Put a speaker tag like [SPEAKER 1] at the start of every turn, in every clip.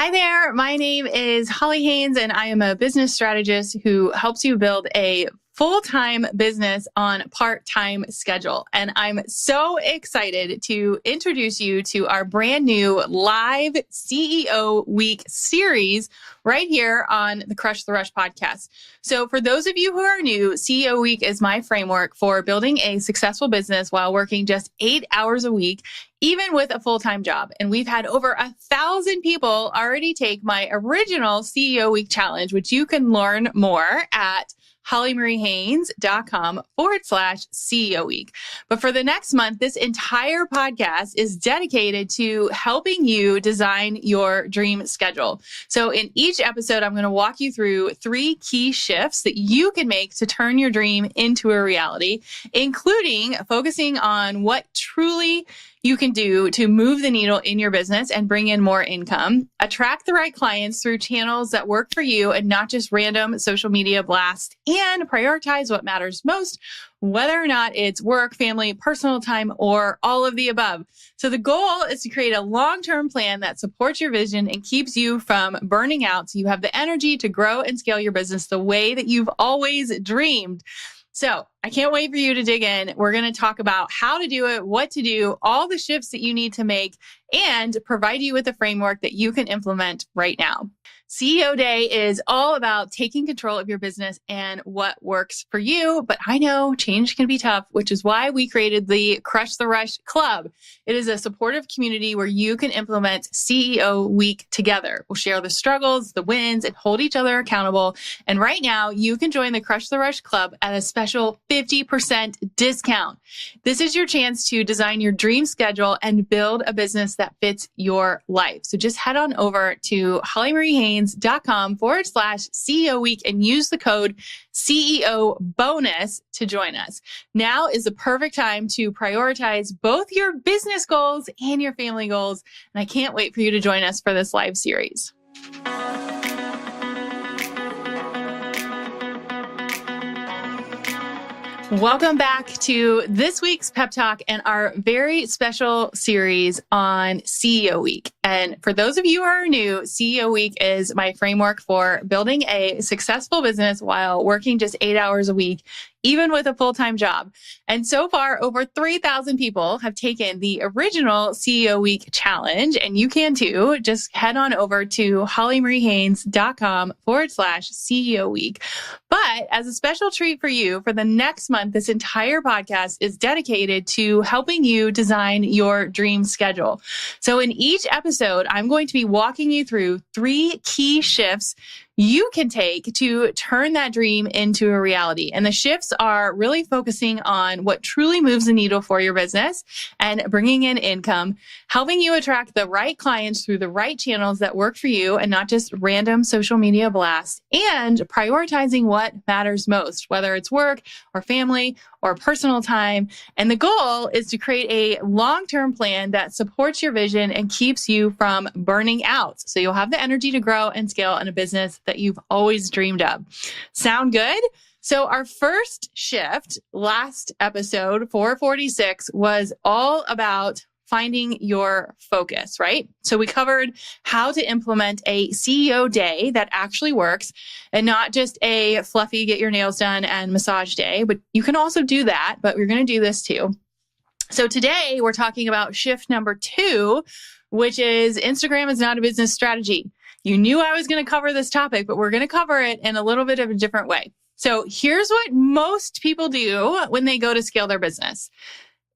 [SPEAKER 1] Hi there. My name is Holly Haynes, and I am a business strategist who helps you build a full-time business on a part-time schedule. And I'm so excited to introduce you to our brand new live CEO Week series right here on the Crush the Rush podcast. So for those of you who are new, CEO Week is my framework for building a successful business while working just 8 hours a week, even with a full-time job. And we've had over 1,000 people already take my original CEO Week challenge, which you can learn more at hollymariehaynes.com/CEO Week. But for the next month, this entire podcast is dedicated to helping you design your dream schedule. So in each episode, I'm going to walk you through 3 key shifts that you can make to turn your dream into a reality, including focusing on what truly you can do to move the needle in your business and bring in more income, attract the right clients through channels that work for you and not just random social media blasts, and prioritize what matters most, whether or not it's work, family, personal time, or all of the above. So the goal is to create a long-term plan that supports your vision and keeps you from burning out so you have the energy to grow and scale your business the way that you've always dreamed. So I can't wait for you to dig in. We're going to talk about how to do it, what to do, all the shifts that you need to make, and provide you with a framework that you can implement right now. CEO Day is all about taking control of your business and what works for you. But I know change can be tough, which is why we created the Crush the Rush Club. It is a supportive community where you can implement CEO Week together. We'll share the struggles, the wins, and hold each other accountable. And right now, you can join the Crush the Rush Club at a special 50% discount. This is your chance to design your dream schedule and build a business that fits your life. So just head on over to hollymariehaynes.com/CEO Week and use the code CEO bonus to join us. Now is the perfect time to prioritize both your business goals and your family goals. And I can't wait for you to join us for this live series. Welcome back to this week's Pep Talk and our very special series on CEO Week. And for those of you who are new, CEO Week is my framework for building a successful business while working just 8 hours a week, even with a full-time job. And so far, over 3,000 people have taken the original CEO Week challenge, and you can too. Just head on over to hollymariehaynes.com/CEO Week. But as a special treat for you, for the next month, this entire podcast is dedicated to helping you design your dream schedule. So in each episode, I'm going to be walking you through 3 key shifts you can take to turn that dream into a reality. And the shifts are really focusing on what truly moves the needle for your business and bringing in income, helping you attract the right clients through the right channels that work for you and not just random social media blasts, and prioritizing what matters most, whether it's work or family or personal time. And the goal is to create a long-term plan that supports your vision and keeps you from burning out. So you'll have the energy to grow and scale in a business that you've always dreamed of. Sound good? So our first shift, last episode, 446, was all about finding your focus, right? So we covered how to implement a CEO day that actually works and not just a fluffy get your nails done and massage day, but you can also do that, but we're going to do this too. So today we're talking about shift number 2, which is Instagram is not a business strategy. You knew I was going to cover this topic, but we're going to cover it in a little bit of a different way. So here's what most people do when they go to scale their business.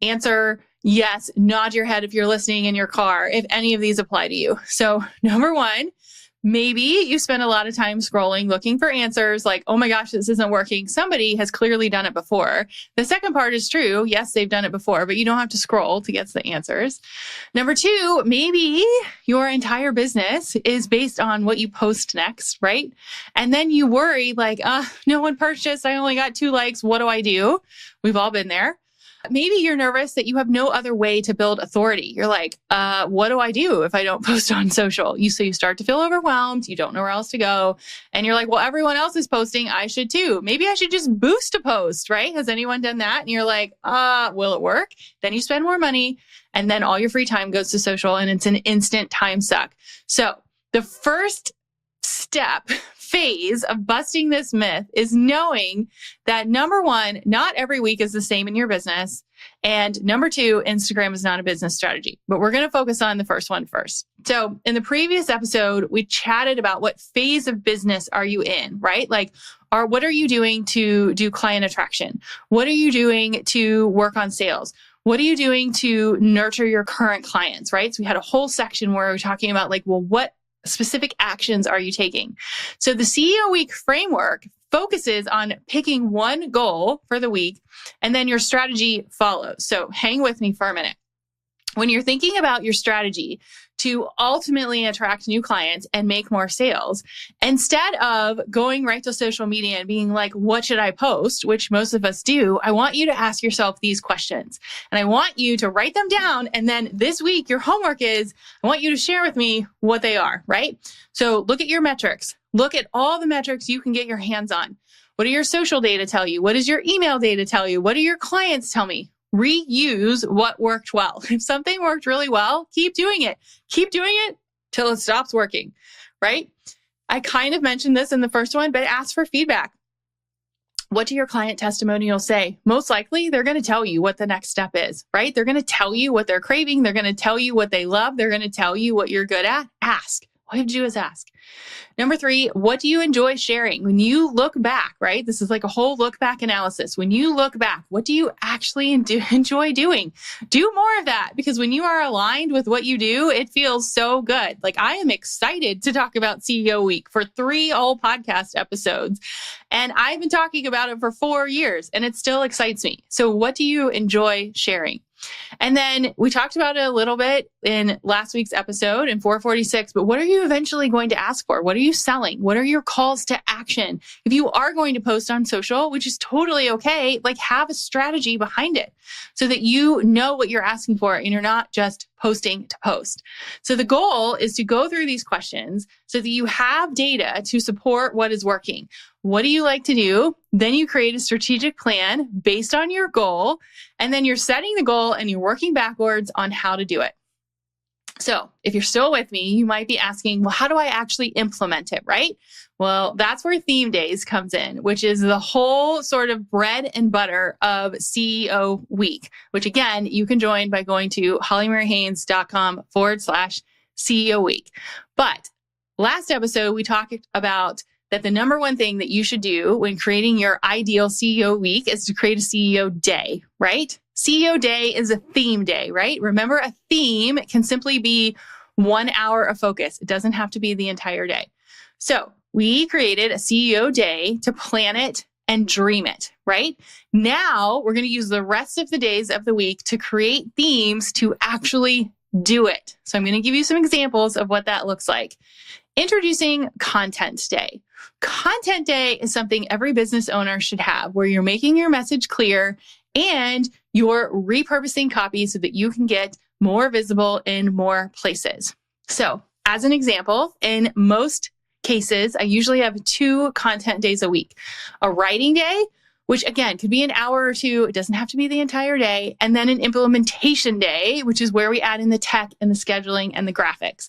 [SPEAKER 1] Answer yes, nod your head if you're listening in your car, if any of these apply to you. So number 1, maybe you spend a lot of time scrolling, looking for answers like, oh my gosh, this isn't working. Somebody has clearly done it before. The second part is true. Yes, they've done it before, but you don't have to scroll to get to the answers. Number 2, maybe your entire business is based on what you post next, right? And then you worry like, no one purchased. I only got 2 likes. What do I do? We've all been there. Maybe you're nervous that you have no other way to build authority. You're like, what do I do if I don't post on social? So you start to feel overwhelmed. You don't know where else to go. And you're like, well, everyone else is posting. I should too. Maybe I should just boost a post, right? Has anyone done that? And you're like, will it work? Then you spend more money and then all your free time goes to social and it's an instant time suck. So The first phase of busting this myth is knowing that number one, not every week is the same in your business. And number two, Instagram is not a business strategy, but we're going to focus on the first one first. So in the previous episode, we chatted about what phase of business are you in, right? Like, what are you doing to do client attraction? What are you doing to work on sales? What are you doing to nurture your current clients, right? So we had a whole section where we were talking about like, well, what specific actions are you taking? So the CEO Week framework focuses on picking one goal for the week, and then your strategy follows. So hang with me for a minute. When you're thinking about your strategy to ultimately attract new clients and make more sales, instead of going right to social media and being like, what should I post? Which most of us do. I want you to ask yourself these questions, and I want you to write them down. And then this week, your homework is, I want you to share with me what they are, right? So look at your metrics. Look at all the metrics you can get your hands on. What do your social data tell you? What does your email data tell you? What do your clients tell me? Reuse what worked well. If something worked really well, keep doing it. Keep doing it till it stops working, right? I kind of mentioned this in the first one, but ask for feedback. What do your client testimonials say? Most likely, they're going to tell you what the next step is, right? They're going to tell you what they're craving. They're going to tell you what they love. They're going to tell you what you're good at. Ask. All you have to do is ask. Number three, what do you enjoy sharing? When you look back, right? This is like a whole look back analysis. When you look back, what do you actually enjoy doing? Do more of that, because when you are aligned with what you do, it feels so good. Like, I am excited to talk about CEO Week for 3 whole podcast episodes. And I've been talking about it for 4 years and it still excites me. So what do you enjoy sharing? And then we talked about it a little bit in last week's episode in 446, but what are you eventually going to ask for? What are you selling? What are your calls to action? If you are going to post on social, which is totally okay, like, have a strategy behind it so that you know what you're asking for and you're not just posting to post. So the goal is to go through these questions so that you have data to support what is working. What do you like to do? Then you create a strategic plan based on your goal, and then you're setting the goal and you're working backwards on how to do it. So if you're still with me, you might be asking, well, how do I actually implement it, right? Well, that's where theme days comes in, which is the whole sort of bread and butter of CEO Week, which again, you can join by going to hollymaryhaynes.com/CEO Week. But last episode, we talked about that the number one thing that you should do when creating your ideal CEO week is to create a CEO day, right? CEO day is a theme day, right? Remember, a theme can simply be 1 hour of focus. It doesn't have to be the entire day. So we created a CEO day to plan it and dream it, right? Now we're going to use the rest of the days of the week to create themes to actually do it. So I'm going to give you some examples of what that looks like. Introducing Content Day. Content Day is something every business owner should have, where you're making your message clear and you're repurposing copy so that you can get more visible in more places. So as an example, in most cases, I usually have 2 content days a week. A writing day, which again could be an hour or 2. It doesn't have to be the entire day. And then an implementation day, which is where we add in the tech and the scheduling and the graphics.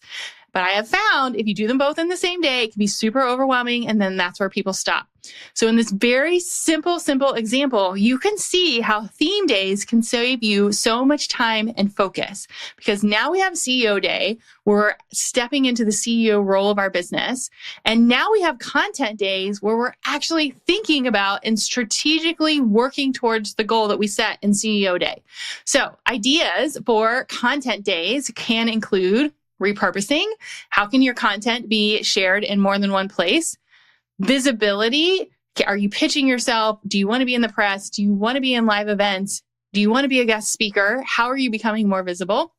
[SPEAKER 1] But I have found if you do them both in the same day, it can be super overwhelming, and then that's where people stop. So in this very simple example, you can see how theme days can save you so much time and focus, because now we have CEO day. We're stepping into the CEO role of our business. And now we have content days where we're actually thinking about and strategically working towards the goal that we set in CEO day. So ideas for content days can include repurposing. How can your content be shared in more than one place? Visibility. Are you pitching yourself? Do you want to be in the press? Do you want to be in live events? Do you want to be a guest speaker? How are you becoming more visible?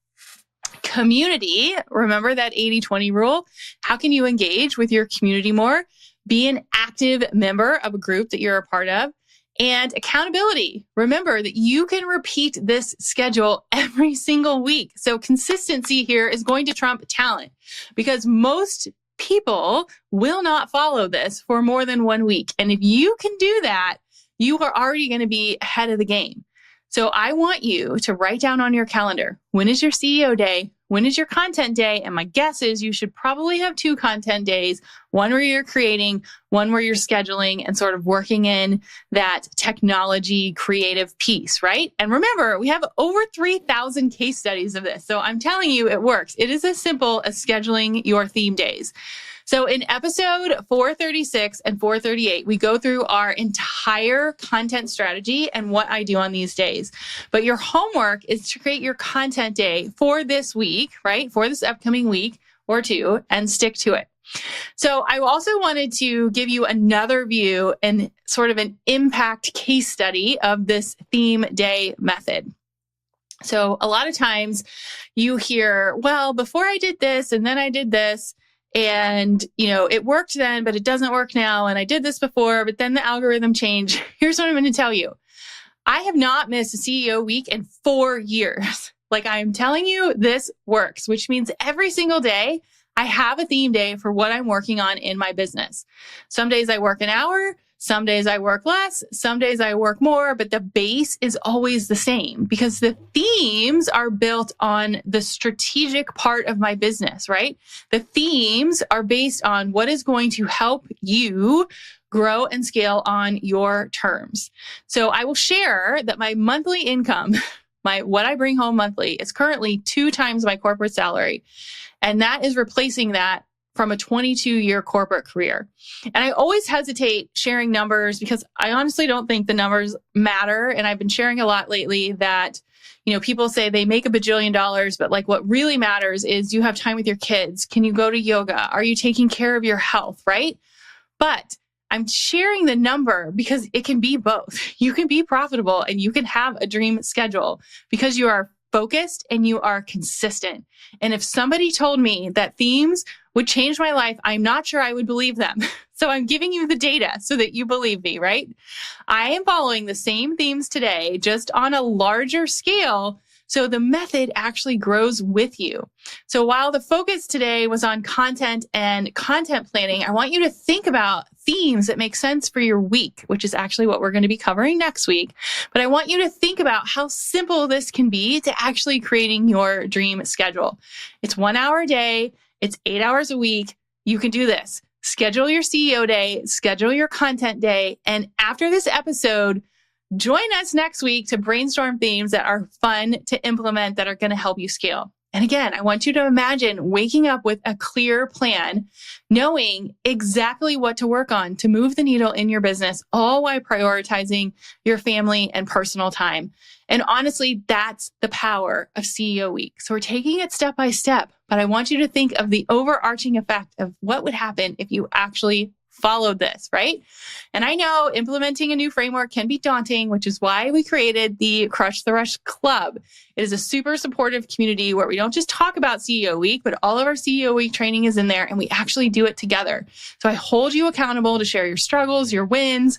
[SPEAKER 1] Community. Remember that 80-20 rule. How can you engage with your community more? Be an active member of a group that you're a part of. And accountability. Remember that you can repeat this schedule every single week. So consistency here is going to trump talent, because most people will not follow this for more than 1 week. And if you can do that, you are already going to be ahead of the game. So I want you to write down on your calendar, when is your CEO day? when is your content day? And my guess is you should probably have 2 content days, one where you're creating, one where you're scheduling and sort of working in that technology creative piece, right? And remember, we have over 3,000 case studies of this. So I'm telling you, it works. It is as simple as scheduling your theme days. So in episode 436 and 438, we go through our entire content strategy and what I do on these days. But your homework is to create your content day for this week, right? For this upcoming week or 2, and stick to it. So I also wanted to give you another view and sort of an impact case study of this theme day method. So a lot of times you hear, well, before I did this and then I did this, and, it worked then, but it doesn't work now. And I did this before, but then the algorithm changed. Here's what I'm going to tell you. I have not missed a CEO week in 4 years. Like I'm telling you, this works, which means every single day I have a theme day for what I'm working on in my business. Some days I work an hour. Some days I work less, some days I work more, but the base is always the same because the themes are built on the strategic part of my business, right? The themes are based on what is going to help you grow and scale on your terms. So I will share that my monthly income, what I bring home monthly is currently 2 times my corporate salary. And that is replacing that from a 22-year corporate career. And I always hesitate sharing numbers because I honestly don't think the numbers matter. And I've been sharing a lot lately that, people say they make $1 bajillion, but like what really matters is you have time with your kids. Can you go to yoga? Are you taking care of your health, right? But I'm sharing the number because it can be both. You can be profitable and you can have a dream schedule because you are focused and you are consistent. And if somebody told me that themes would change my life, I'm not sure I would believe them. So I'm giving you the data so that you believe me, right? I am following the same themes today, just on a larger scale. So the method actually grows with you. So while the focus today was on content and content planning, I want you to think about themes that make sense for your week, which is actually what we're going to be covering next week. But I want you to think about how simple this can be to actually creating your dream schedule. It's 1 hour a day. It's 8 hours a week. You can do this. Schedule your CEO day, schedule your content day. And after this episode, join us next week to brainstorm themes that are fun to implement that are going to help you scale. And again, I want you to imagine waking up with a clear plan, knowing exactly what to work on to move the needle in your business, all while prioritizing your family and personal time. And honestly, that's the power of CEO Week. So we're taking it step by step, but I want you to think of the overarching effect of what would happen if you actually followed this, right? And I know implementing a new framework can be daunting, which is why we created the Crush the Rush Club. It is a super supportive community where we don't just talk about CEO Week, but all of our CEO Week training is in there and we actually do it together. So I hold you accountable to share your struggles, your wins,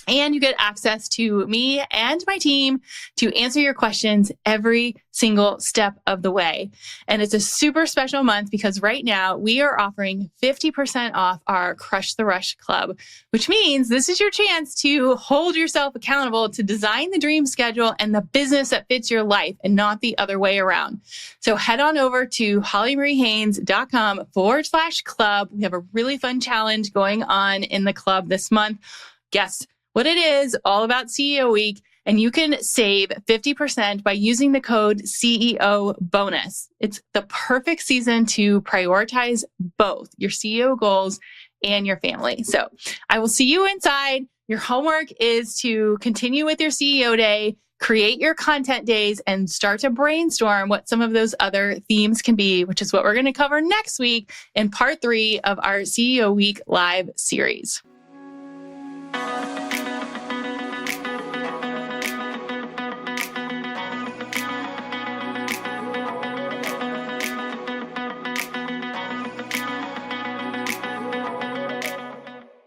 [SPEAKER 1] and you get access to me and my team to answer your questions every single step of the way. And it's a super special month because right now we are offering 50% off our Crush the Rush Club, which means this is your chance to hold yourself accountable to design the dream schedule and the business that fits your life and not the other way around. So head on over to hollymariehaynes.com/club. We have a really fun challenge going on in the club this month. Guess what it is, all about CEO Week, and you can save 50% by using the code CEO bonus. It's the perfect season to prioritize both your CEO goals and your family. So I will see you inside. Your homework is to continue with your CEO day, create your content days, and start to brainstorm what some of those other themes can be, which is what we're going to cover next week in part 3 of our CEO Week live series.